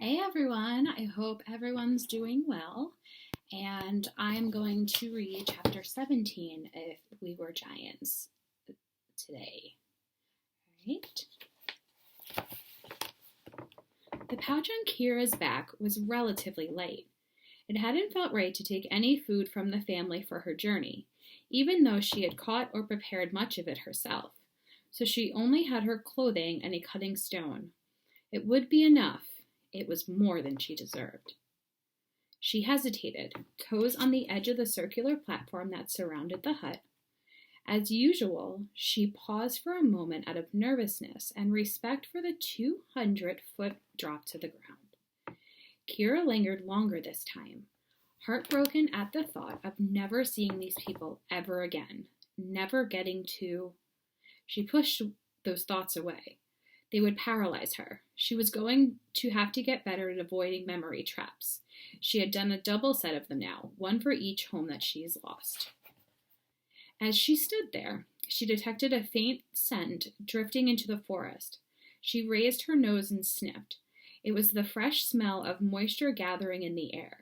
Hey everyone, I hope everyone's doing well. And I'm going to read chapter 17, If We Were Giants, today. All right. The pouch on Kira's back was relatively light. It hadn't felt right to take any food from the family for her journey, even though she had caught or prepared much of it herself. So she only had her clothing and a cutting stone. It would be enough. It was more than she deserved. She hesitated, toes on the edge of the circular platform that surrounded the hut. As usual, she paused for a moment out of nervousness and respect for the 200-foot drop to the ground. Kira lingered longer this time, heartbroken at the thought of never seeing these people ever again, never getting to... She pushed those thoughts away. They would paralyze her. She was going to have to get better at avoiding memory traps. She had done a double set of them now, one for each home that she has lost. As she stood there, she detected a faint scent drifting into the forest. She raised her nose and sniffed. It was the fresh smell of moisture gathering in the air.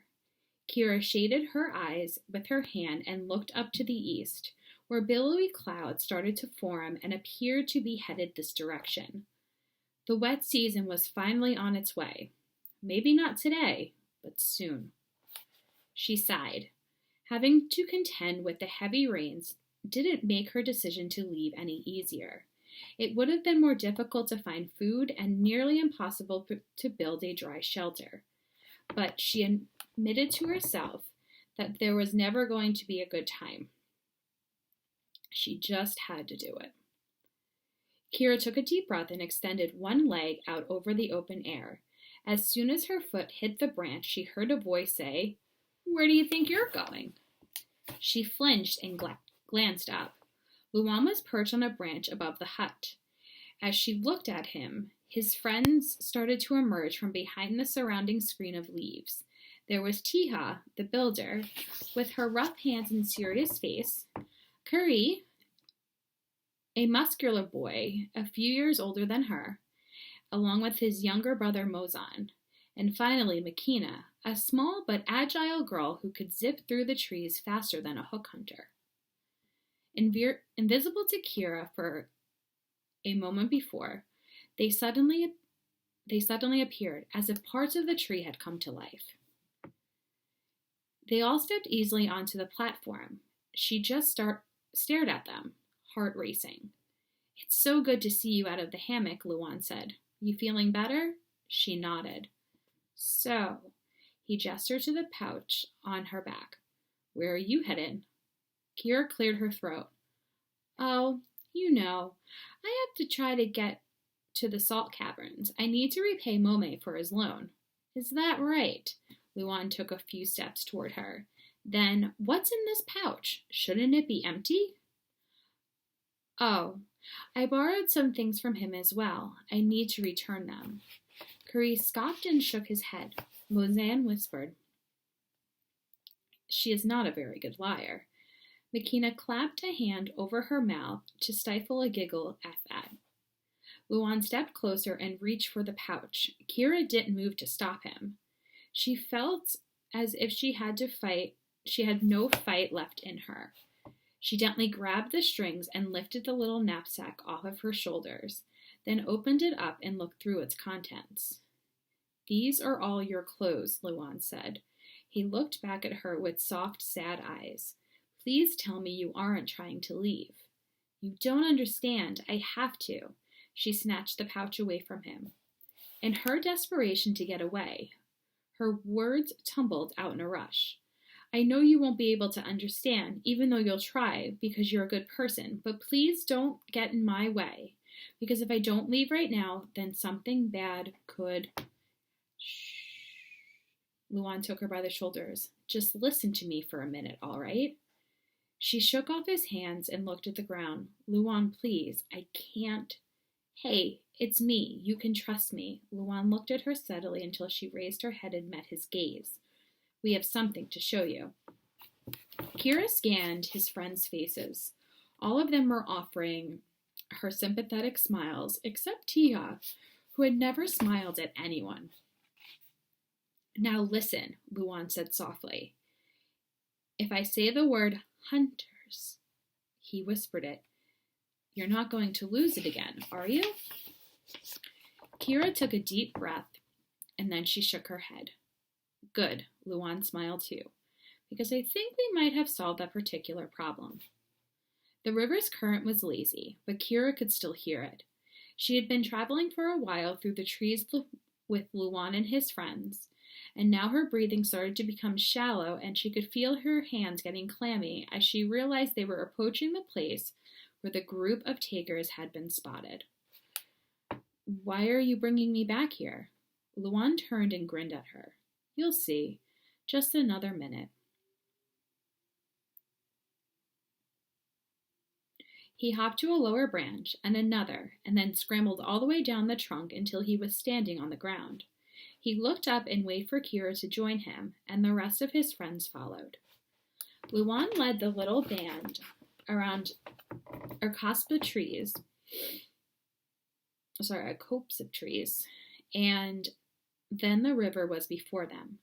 Kira shaded her eyes with her hand and looked up to the east, where billowy clouds started to form and appeared to be headed this direction. The wet season was finally on its way. Maybe not today, but soon. She sighed. Having to contend with the heavy rains didn't make her decision to leave any easier. It would have been more difficult to find food and nearly impossible to build a dry shelter. But she admitted to herself that there was never going to be a good time. She just had to do it. Kira took a deep breath and extended one leg out over the open air. As soon as her foot hit the branch, she heard a voice say, "Where do you think you're going?" She flinched and glanced up. Luan was perched on a branch above the hut. As she looked at him, his friends started to emerge from behind the surrounding screen of leaves. There was Tiha, the builder, with her rough hands and serious face. Curry, a muscular boy, a few years older than her, along with his younger brother Mozan, and finally Makina, a small but agile girl who could zip through the trees faster than a hook hunter. Invisible to Kira for a moment before, they suddenly appeared, as if parts of the tree had come to life. They all stepped easily onto the platform. She just stared at them, heart racing. "It's so good to see you out of the hammock," Luan said. "You feeling better?" She nodded. "So," he gestured to the pouch on her back. "Where are you headed?" Kira cleared her throat. "Oh, you know, I have to try to get to the salt caverns. I need to repay Mome for his loan." "Is that right?" Luan took a few steps toward her. "Then, what's in this pouch? Shouldn't it be empty?" "Oh, I borrowed some things from him as well. I need to return them." Curry scoffed and shook his head. Mozan whispered, "She is not a very good liar." Makina clapped a hand over her mouth to stifle a giggle at that. Luan stepped closer and reached for the pouch. Kira didn't move to stop him. She felt as if she had no fight left in her. She gently grabbed the strings and lifted the little knapsack off of her shoulders, then opened it up and looked through its contents. "These are all your clothes," Luan said. He looked back at her with soft, sad eyes. "Please tell me you aren't trying to leave." "You don't understand. I have to." She snatched the pouch away from him. In her desperation to get away, her words tumbled out in a rush. "I know you won't be able to understand, even though you'll try, because you're a good person, but please don't get in my way, because if I don't leave right now, then something bad could..." Shh. Luan took her by the shoulders. "Just listen to me for a minute, all right?" She shook off his hands and looked at the ground. "Luan, please, I can't..." "Hey, it's me. You can trust me." Luan looked at her steadily until she raised her head and met his gaze. "We have something to show you." Kira scanned his friends' faces. All of them were offering her sympathetic smiles, except Tia, who had never smiled at anyone. Now listen, Luan said softly. If I say the word hunters, he whispered it, you're not going to lose it again, are you? Kira took a deep breath, and then she shook her head. Good, Luan smiled too, because I think we might have solved that particular problem. The river's current was lazy, but Kira could still hear it. She had been traveling for a while through the trees with Luan and his friends, and now her breathing started to become shallow, and she could feel her hands getting clammy as she realized they were approaching the place where the group of takers had been spotted. Why are you bringing me back here? Luan turned and grinned at her. You'll see. Just another minute. He hopped to a lower branch and another, and then scrambled all the way down the trunk until he was standing on the ground. He looked up and waited for Kira to join him, and the rest of his friends followed. Luan led the little band around a copse of trees, and then the river was before them.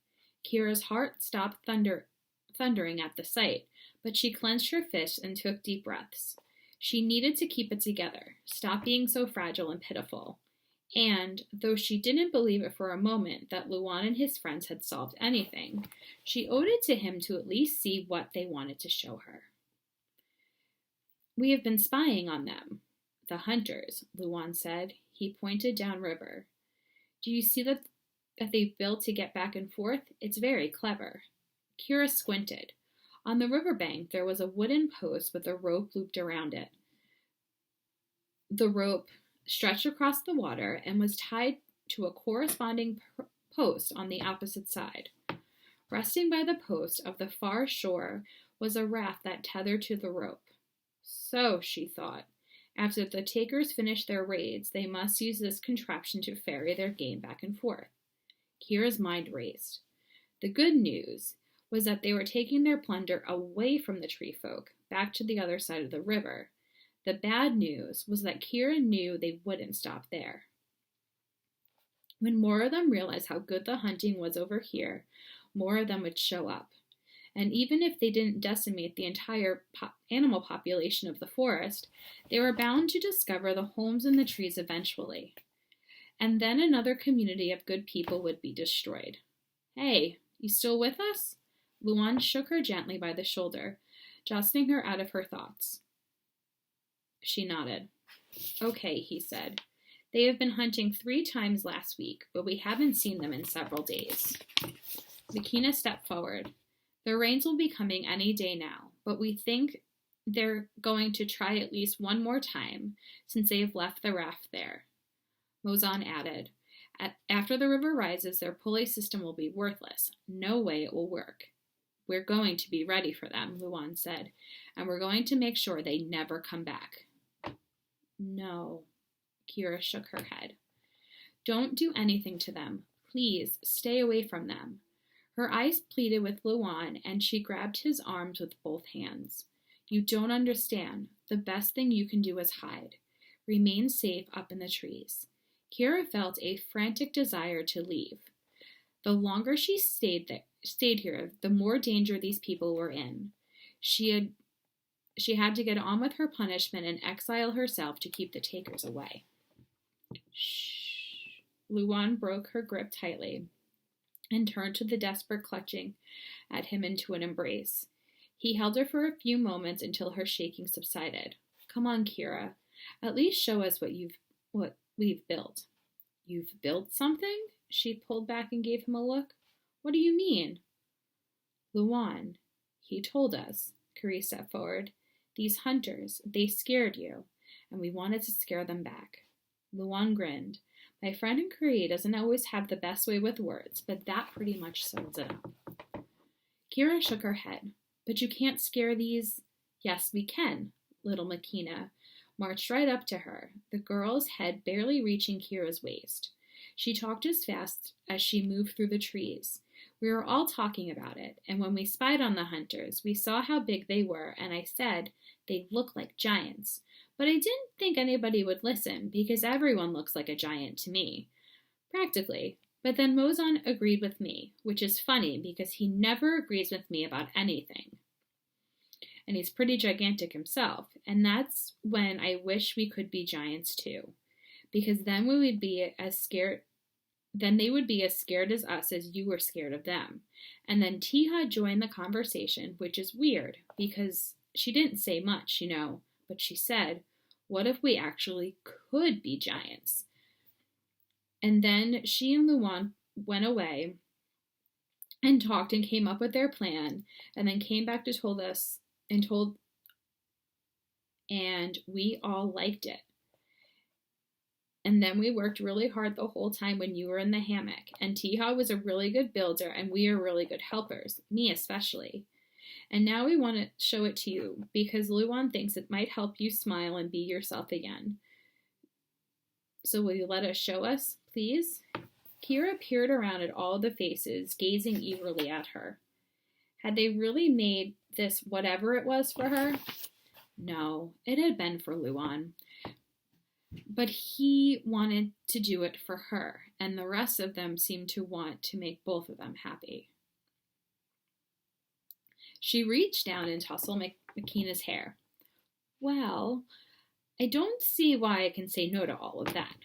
Kira's heart stopped thundering at the sight, but she clenched her fists and took deep breaths. She needed to keep it together, stop being so fragile and pitiful. And, though she didn't believe it for a moment that Luan and his friends had solved anything, she owed it to him to at least see what they wanted to show her. We have been spying on them. The hunters, Luan said. He pointed downriver. Do you see that they've built to get back and forth? It's very clever. Kira squinted. On the riverbank there was a wooden post with a rope looped around it. The rope stretched across the water and was tied to a corresponding post on the opposite side. Resting by the post of the far shore was a raft that tethered to the rope. So, she thought, after the takers finished their raids, they must use this contraption to ferry their game back and forth. Kira's mind raced. The good news was that they were taking their plunder away from the tree folk, back to the other side of the river. The bad news was that Kira knew they wouldn't stop there. When more of them realized how good the hunting was over here, more of them would show up. And even if they didn't decimate the entire animal population of the forest, they were bound to discover the homes in the trees eventually. And then another community of good people would be destroyed. Hey, you still with us? Luan shook her gently by the shoulder, jostling her out of her thoughts. She nodded. Okay, he said. They have been hunting 3 times last week, but we haven't seen them in several days. Makina stepped forward. The rains will be coming any day now, but we think they're going to try at least one more time since they have left the raft there. Mozan added, after the river rises, their pulley system will be worthless. No way it will work. We're going to be ready for them, Luan said, and we're going to make sure they never come back. No, Kira shook her head. Don't do anything to them. Please, stay away from them. Her eyes pleaded with Luan, and she grabbed his arms with both hands. You don't understand. The best thing you can do is hide. Remain safe up in the trees. Kira felt a frantic desire to leave. The longer she stayed here, the more danger these people were in. She had to get on with her punishment and exile herself to keep the takers away. Shh. Luan broke her grip tightly and turned to the desperate clutching at him into an embrace. He held her for a few moments until her shaking subsided. Come on, Kira. At least show us what we've built. You've built something? She pulled back and gave him a look. What do you mean? Luan, he told us, Kiri stepped forward. These hunters, they scared you, and we wanted to scare them back. Luan grinned. My friend in Korea doesn't always have the best way with words, but that pretty much sums it up. Kira shook her head. But you can't scare these. Yes, we can. Little Makina marched right up to her, the girl's head barely reaching Kira's waist. She talked as fast as she moved through the trees. We were all talking about it, and when we spied on the hunters, we saw how big they were, and I said they looked like giants. But I didn't think anybody would listen, because everyone looks like a giant to me. Practically. But then Mozan agreed with me, which is funny because he never agrees with me about anything. And he's pretty gigantic himself, and that's when I wish we could be giants too, because then we would be as scared. Then they would be as scared as us as you were scared of them. And then Tiha joined the conversation, which is weird because she didn't say much, but she said, "What if we actually could be giants?" And then she and Luan went away and talked and came up with their plan, and then came back to and we all liked it. And then we worked really hard the whole time when you were in the hammock, and Tiha was a really good builder, and we are really good helpers, me especially. And now we want to show it to you, because Luan thinks it might help you smile and be yourself again. So will you let us show us, please? Kira peered around at all the faces, gazing eagerly at her. Had they really made this whatever it was for her? No, it had been for Luan. But he wanted to do it for her, and the rest of them seemed to want to make both of them happy. She reached down and tousled Makina's hair. "Well, I don't see why I can say no to all of that."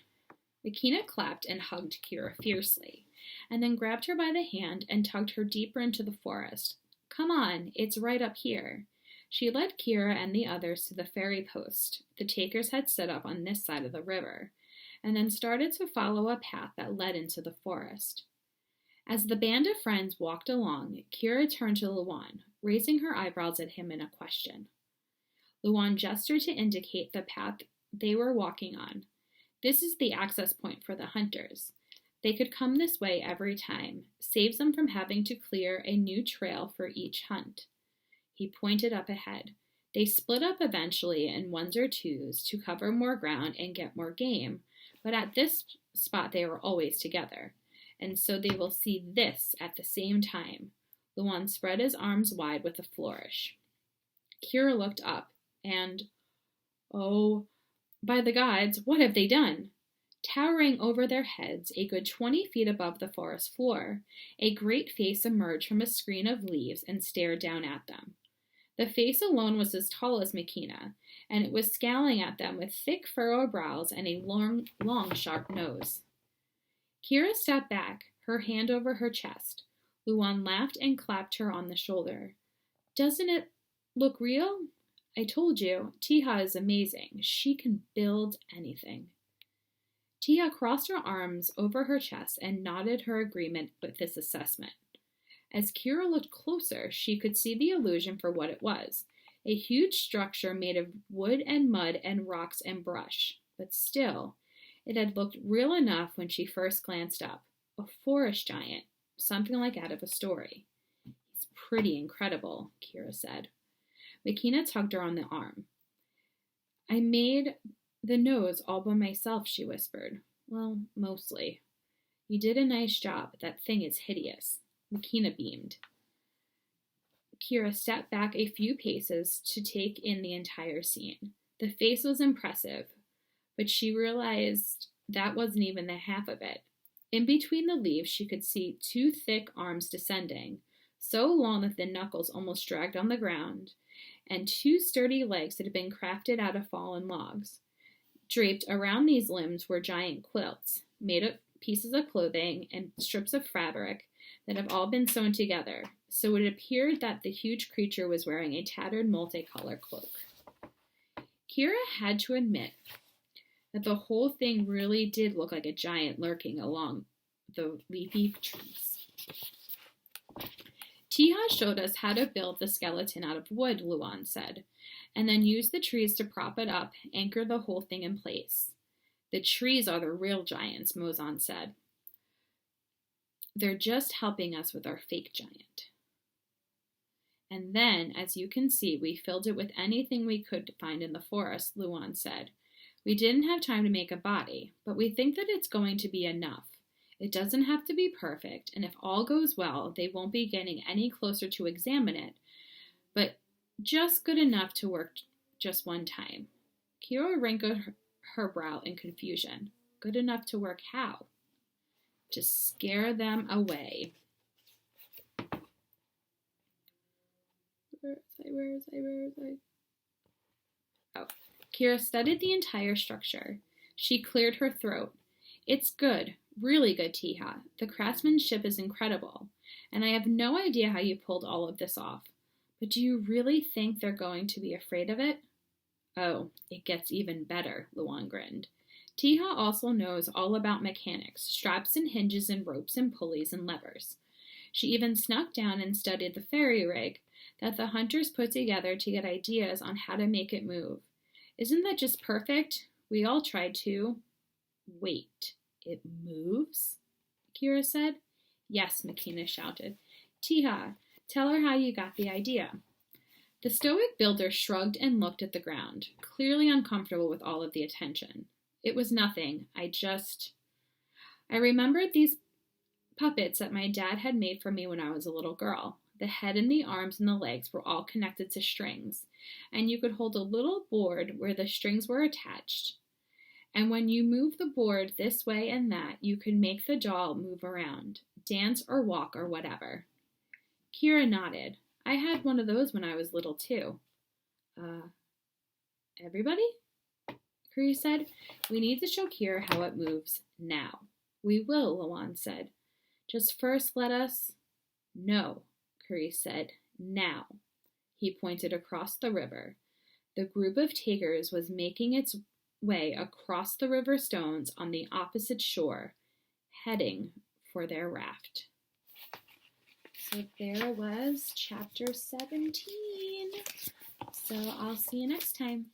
Makina clapped and hugged Kira fiercely, and then grabbed her by the hand and tugged her deeper into the forest. "Come on, it's right up here." She led Kira and the others to the ferry post the takers had set up on this side of the river, and then started to follow a path that led into the forest. As the band of friends walked along, Kira turned to Luan, raising her eyebrows at him in a question. Luan gestured to indicate the path they were walking on. "This is the access point for the hunters. They could come this way every time, saves them from having to clear a new trail for each hunt." He pointed up ahead. They split up eventually in ones or twos to cover more ground and get more game, but at this spot they were always together, and so they will see this at the same time. Luan spread his arms wide with a flourish. Kira looked up, and, oh, by the gods, what have they done? Towering over their heads, a good 20 feet above the forest floor, a great face emerged from a screen of leaves and stared down at them. The face alone was as tall as Makina, and it was scowling at them with thick furrowed brows and a long, sharp nose. Kira stepped back, her hand over her chest. Luan laughed and clapped her on the shoulder. "Doesn't it look real? I told you, Tiha is amazing. She can build anything." Tiha crossed her arms over her chest and nodded her agreement with this assessment. As Kira looked closer, she could see the illusion for what it was, a huge structure made of wood and mud and rocks and brush. But still, it had looked real enough when she first glanced up. A forest giant, something like out of a story. "He's pretty incredible," Kira said. Makina tugged her on the arm. "I made the nose all by myself," she whispered. "Well, mostly. You did a nice job. That thing is hideous." Makina beamed. Kira stepped back a few paces to take in the entire scene. The face was impressive, but she realized that wasn't even the half of it. In between the leaves, she could see 2 thick arms descending, so long that the knuckles almost dragged on the ground, and 2 sturdy legs that had been crafted out of fallen logs. Draped around these limbs were giant quilts, made of pieces of clothing and strips of fabric that have all been sewn together, so it appeared that the huge creature was wearing a tattered multicolored cloak. Kira had to admit that the whole thing really did look like a giant lurking along the leafy trees. "Tiha showed us how to build the skeleton out of wood," Luan said, "and then use the trees to prop it up, anchor the whole thing in place." "The trees are the real giants," Mozan said. "They're just helping us with our fake giant." "And then, as you can see, we filled it with anything we could find in the forest," Luan said. "We didn't have time to make a body, but we think that it's going to be enough. It doesn't have to be perfect, and if all goes well, they won't be getting any closer to examine it, but just good enough to work just one time." Kira wrinkled her brow in confusion. "Good enough to work how?" to scare them away. Where is I? Oh. Kira studied the entire structure. She cleared her throat. It's good, really good, Tiha. The craftsmanship is incredible, and I have no idea how you pulled all of this off. But do you really think they're going to be afraid of it? Oh, it gets even better, Luan grinned. Tiha also knows all about mechanics, straps and hinges and ropes and pulleys and levers. She even snuck down and studied the fairy rig that the hunters put together to get ideas on how to make it move. Isn't that just perfect? We all tried to. Wait, it moves? Kira said. Yes, Makina shouted. Tiha, tell her how you got the idea. The stoic builder shrugged and looked at the ground, clearly uncomfortable with all of the attention. It was nothing. I remembered these puppets that my dad had made for me when I was a little girl. The head and the arms and the legs were all connected to strings, and you could hold a little board where the strings were attached. And when you move the board this way and that, you could make the doll move around, dance or walk or whatever. Kira nodded. I had one of those when I was little too. Everybody? Kiri said. We need to show Kira how it moves now. We will, Luan said. Just first let us... No, Kiri said. Now. He pointed across the river. The group of takers was making its way across the river stones on the opposite shore, heading for their raft. So there was chapter 17. So I'll see you next time.